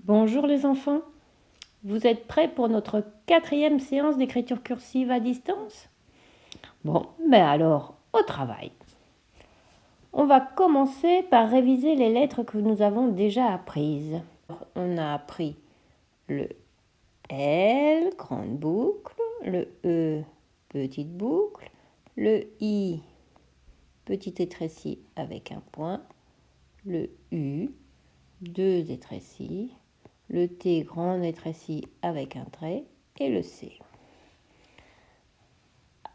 Bonjour les enfants, vous êtes prêts pour notre 4e séance d'écriture cursive à distance? Bon, alors, au travail. On va commencer par réviser les lettres que nous avons déjà apprises. On a appris le L, grande boucle, le E, petite boucle, le I, petit étrécie avec un point, le U, deux étrécies, le T, grand étrécie avec un trait, et le C.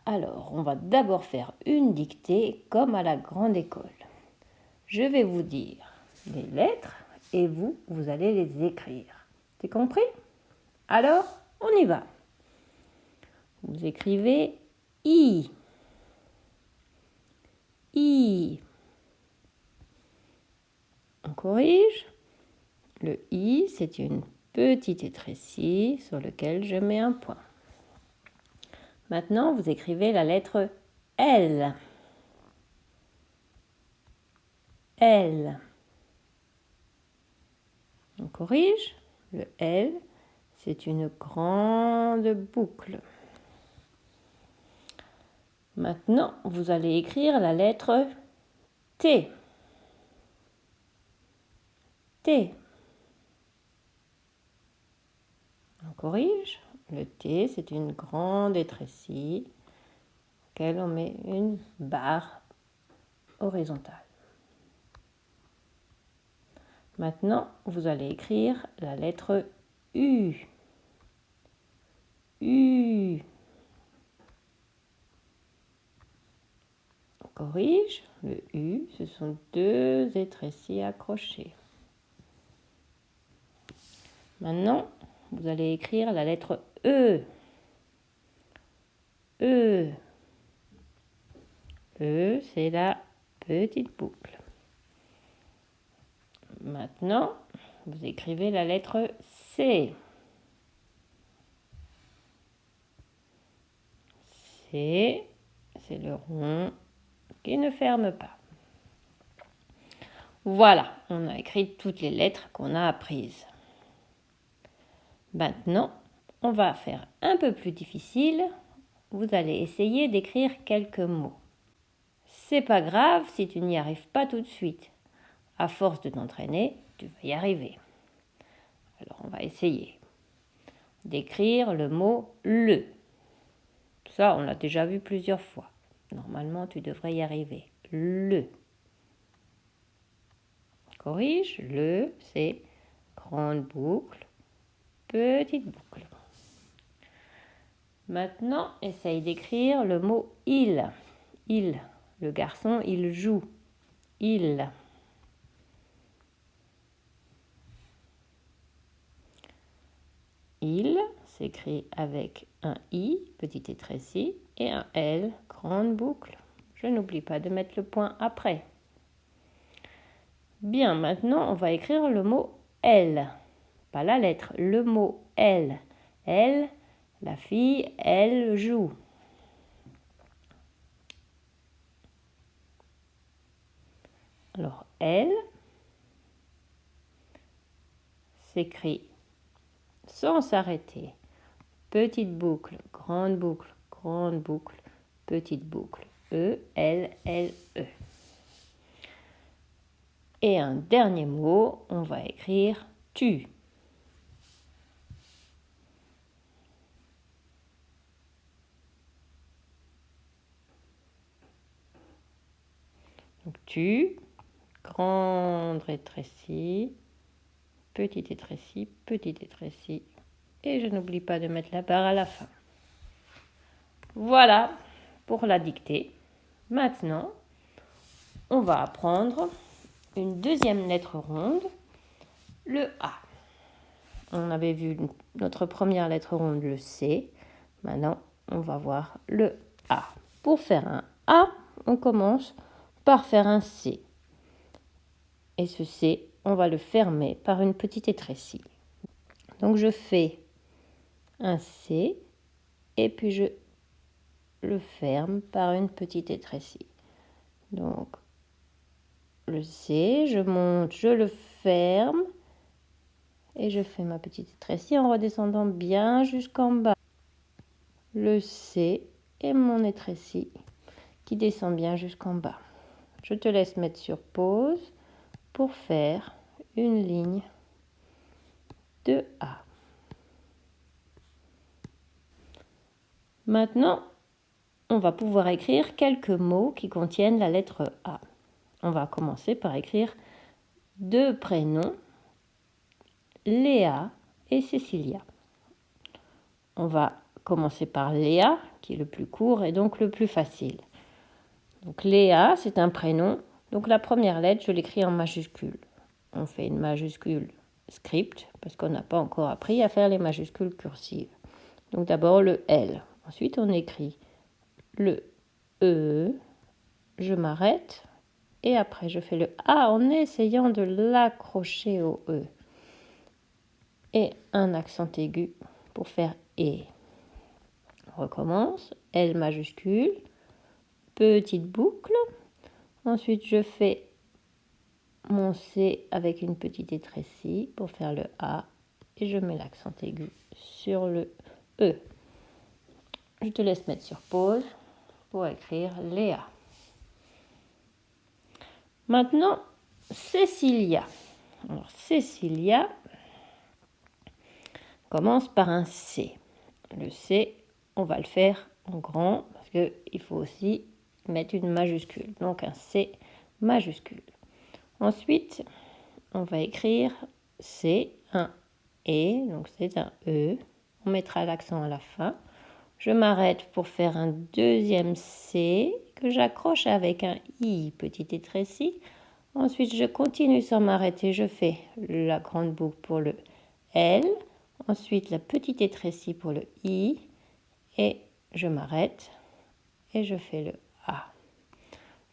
Alors, on va d'abord faire une dictée comme à la grande école. Je vais vous dire les lettres et vous allez les écrire. C'est compris? Alors, on y va. Vous écrivez I. I. On corrige. Le I, c'est une petite étrécie sur lequel je mets un point. Maintenant, vous écrivez la lettre L. L. On corrige. Le L, c'est une grande boucle. Maintenant, vous allez écrire la lettre T. T. On corrige. Le T, c'est une grande étrécie auquel on met une barre horizontale. Maintenant, vous allez écrire la lettre U. U. On corrige. Le U, ce sont deux étrécies accrochées. Maintenant, vous allez écrire la lettre E. E. E, c'est la petite boucle. Maintenant, vous écrivez la lettre C. C, c'est le rond qui ne ferme pas. Voilà, on a écrit toutes les lettres qu'on a apprises. Maintenant, on va faire un peu plus difficile. Vous allez essayer d'écrire quelques mots. C'est pas grave si tu n'y arrives pas tout de suite. À force de t'entraîner, tu vas y arriver. Alors, on va essayer d'écrire le mot le. Ça, on l'a déjà vu plusieurs fois. Normalement, tu devrais y arriver. Le. Corrige. Le, c'est grande boucle, petite boucle. Maintenant, essaye d'écrire le mot il. Il. Le garçon, il joue. Il. Il s'écrit avec un I, petit étrécie, et un L, grande boucle. Je n'oublie pas de mettre le point après. Bien, maintenant, on va écrire le mot elle. Pas la lettre, le mot elle. Elle, la fille, elle joue. Alors, elle s'écrit sans s'arrêter. Petite boucle, grande boucle, petite boucle. E, L, L, E. Et un dernier mot, on va écrire tu. Donc tu, grande étrécie, petit étrécie, petit étrécie. Et je n'oublie pas de mettre la barre à la fin. Voilà pour la dictée. Maintenant, on va apprendre une deuxième lettre ronde, le A. On avait vu notre première lettre ronde, le C. Maintenant, on va voir le A. Pour faire un A, on commence par faire un C. Et ce C, on va le fermer par une petite étrécie. Donc, je fais un C et puis je le ferme par une petite étrécie. Donc, le C, je monte, je le ferme et je fais ma petite étrécie en redescendant bien jusqu'en bas. Le C et mon étrécie qui descend bien jusqu'en bas. Je te laisse mettre sur pause pour faire une ligne de A. Maintenant, on va pouvoir écrire quelques mots qui contiennent la lettre A. On va commencer par écrire deux prénoms, Léa et Cécilia. On va commencer par Léa, qui est le plus court et donc le plus facile. Donc Léa, c'est un prénom. Donc la première lettre, je l'écris en majuscule. On fait une majuscule script, parce qu'on n'a pas encore appris à faire les majuscules cursives. Donc d'abord le L. Ensuite, on écrit le E. Je m'arrête. Et après, je fais le A en essayant de l'accrocher au E. Et un accent aigu pour faire E. On recommence. L majuscule. Petite boucle. Ensuite, je fais mon C avec une petite étrécie pour faire le A. Et je mets l'accent aigu sur le E. Je te laisse mettre sur pause pour écrire Léa. Maintenant, Cécilia. Alors, Cécilia commence par un C. Le C, on va le faire en grand parce qu'il faut aussi mettre une majuscule. Donc, un C majuscule. Ensuite, on va écrire C, un E, donc c'est un E. On mettra l'accent à la fin. Je m'arrête pour faire un deuxième C que j'accroche avec un I, petite étrécie. Ensuite, je continue sans m'arrêter. Je fais la grande boucle pour le L. Ensuite, la petite étrécie pour le I. Et je m'arrête et je fais le A.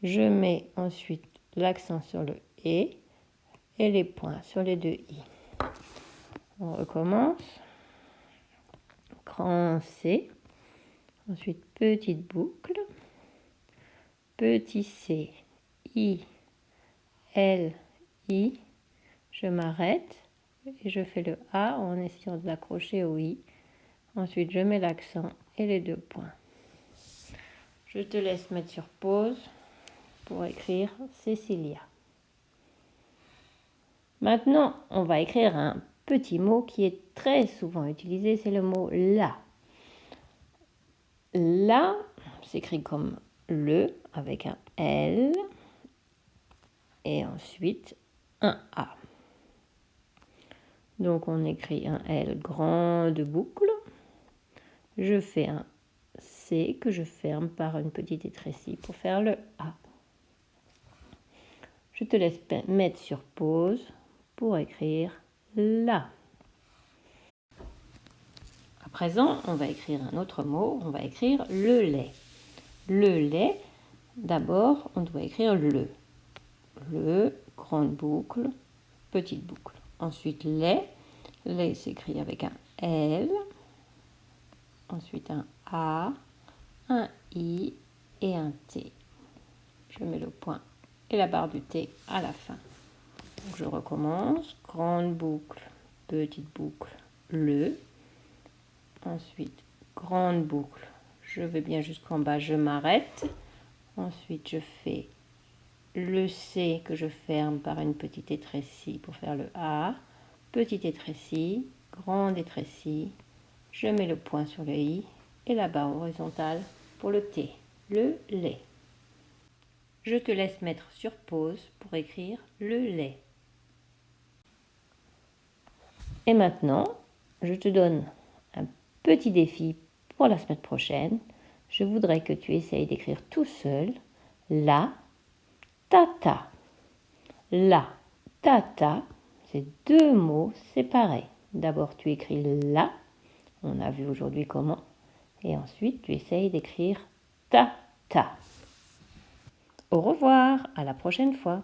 Je mets ensuite l'accent sur le E et les points sur les deux I. On recommence. Grand C. Ensuite, petite boucle. Petit C. I. L. I. Je m'arrête et je fais le A en essayant de l'accrocher au I. Ensuite, je mets l'accent et les deux points. Je te laisse mettre sur pause pour écrire Cécilia. Maintenant, on va écrire un petit mot qui est très souvent utilisé, c'est le mot la. La s'écrit comme le avec un L et ensuite un A. Donc on écrit un L grande boucle. Je fais un C que je ferme par une petite étrécie pour faire le A. Je te laisse mettre sur pause pour écrire la. À présent, on va écrire un autre mot, on va écrire le lait. Le lait, d'abord, on doit écrire le. Le, grande boucle, petite boucle. Ensuite, lait. Lait s'écrit avec un L. Ensuite, un A, un I et un T. Je mets le point et la barre du T à la fin. Donc, je recommence. Grande boucle, petite boucle, le. Ensuite, grande boucle. Je vais bien jusqu'en bas, je m'arrête. Ensuite, je fais le C que je ferme par une petite étrécie pour faire le A. Petite étrécie, grande étrécie. Je mets le point sur le I et la barre horizontale pour le T, le lait. Je te laisse mettre sur pause pour écrire le lait. Et maintenant, je te donne un petit défi pour la semaine prochaine. Je voudrais que tu essayes d'écrire tout seul la tata. La tata, c'est deux mots séparés. D'abord, tu écris la, on a vu aujourd'hui comment, et ensuite tu essayes d'écrire tata. Au revoir, à la prochaine fois.